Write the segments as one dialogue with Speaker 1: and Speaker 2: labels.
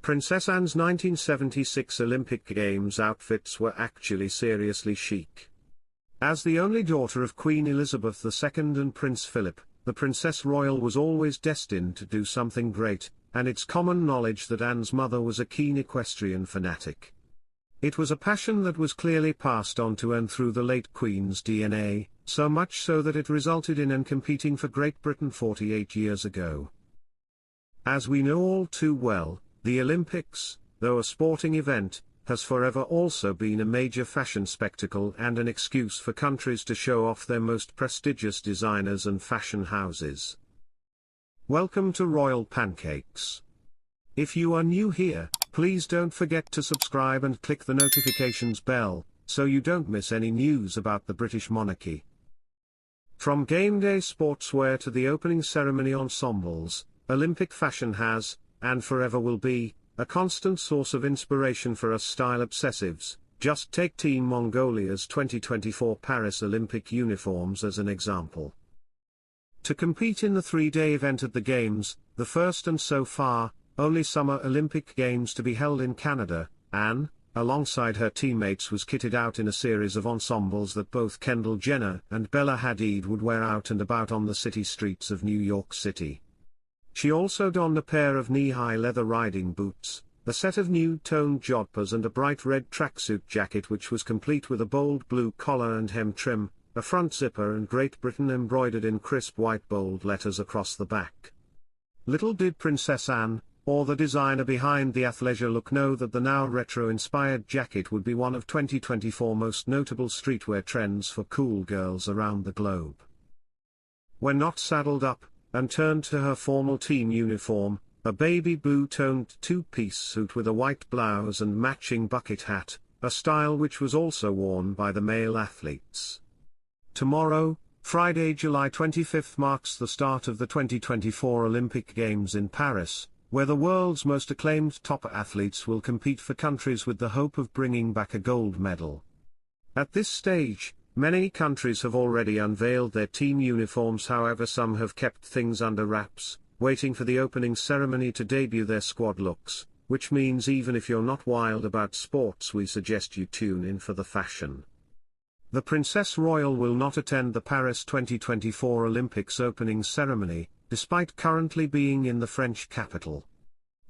Speaker 1: Princess Anne's 1976 Olympic Games outfits were actually seriously chic. As the only daughter of Queen Elizabeth II and Prince Philip, the Princess Royal was always destined to do something great, and it's common knowledge that Anne's mother was a keen equestrian fanatic. It was a passion that was clearly passed on to Anne through the late Queen's DNA, so much so that it resulted in Anne competing for Great Britain 48 years ago. As we know all too well, the Olympics, though a sporting event, has forever also been a major fashion spectacle and an excuse for countries to show off their most prestigious designers and fashion houses. Welcome to Royal Pancakes. If you are new here, please don't forget to subscribe and click the notifications bell, so you don't miss any news about the British monarchy. From gameday sportswear to the opening ceremony ensembles, Olympic fashion has, and forever will be, a constant source of inspiration for us style obsessives. Just take Team Mongolia's 2024 Paris Olympic uniforms as an example. To compete in the three-day event at the Games, the first and so far, only Summer Olympic Games to be held in Canada, Anne, alongside her teammates, was kitted out in a series of ensembles that both Kendall Jenner and Bella Hadid would wear out and about on the city streets of New York City. She also donned a pair of knee-high leather riding boots, a set of nude-toned jodhpurs and a bright red tracksuit jacket which was complete with a bold blue collar and hem trim, a front zipper and Great Britain embroidered in crisp white bold letters across the back. Little did Princess Anne, or the designer behind the athleisure look, know that the now retro-inspired jacket would be one of 2024 most notable streetwear trends for cool girls around the globe. When not saddled up, and turned to her formal team uniform, a baby blue-toned two-piece suit with a white blouse and matching bucket hat, a style which was also worn by the male athletes. Tomorrow, Friday, July 25, marks the start of the 2024 Olympic Games in Paris, where the world's most acclaimed top athletes will compete for countries with the hope of bringing back a gold medal. At this stage, many countries have already unveiled their team uniforms, however some have kept things under wraps, waiting for the opening ceremony to debut their squad looks, which means even if you're not wild about sports, we suggest you tune in for the fashion. The Princess Royal will not attend the Paris 2024 Olympics opening ceremony, despite currently being in the French capital.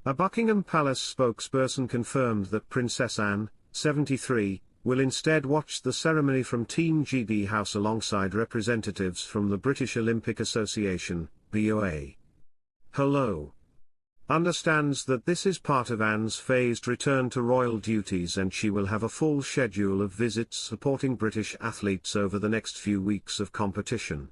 Speaker 1: A Buckingham Palace spokesperson confirmed that Princess Anne, 73, will instead watch the ceremony from Team GB House alongside representatives from the British Olympic Association, BOA. Hello. Understands that this is part of Anne's phased return to royal duties, and she will have a full schedule of visits supporting British athletes over the next few weeks of competition.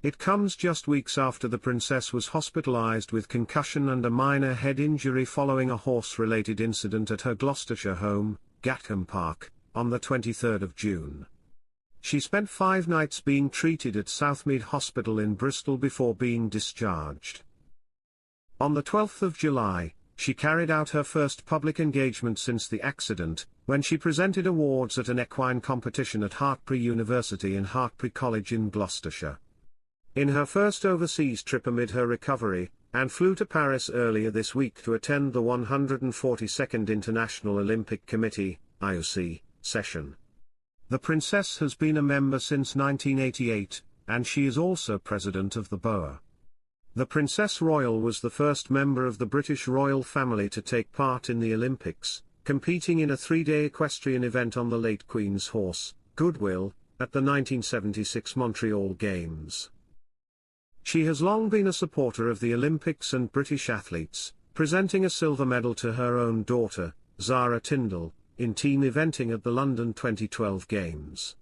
Speaker 1: It comes just weeks after the princess was hospitalised with concussion and a minor head injury following a horse-related incident at her Gloucestershire home, Gatcombe Park, on the 23rd of June. She spent 5 nights being treated at Southmead Hospital in Bristol before being discharged. On the 12th of July, she carried out her first public engagement since the accident, when she presented awards at an equine competition at Hartpury University and Hartpury College in Gloucestershire. In her first overseas trip amid her recovery, Anne flew to Paris earlier this week to attend the 142nd International Olympic Committee, IOC, session. The princess has been a member since 1988, and she is also president of the BOA. The Princess Royal was the first member of the British royal family to take part in the Olympics, competing in a 3-day equestrian event on the late Queen's horse, Goodwill, at the 1976 Montreal Games. She has long been a supporter of the Olympics and British athletes, presenting a silver medal to her own daughter, Zara Tindall, in team eventing at the London 2012 Games.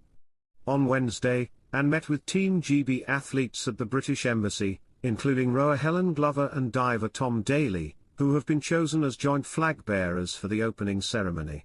Speaker 1: On Wednesday, Anne met with Team GB athletes at the British Embassy, including rower Helen Glover and diver Tom Daly, who have been chosen as joint flag bearers for the opening ceremony.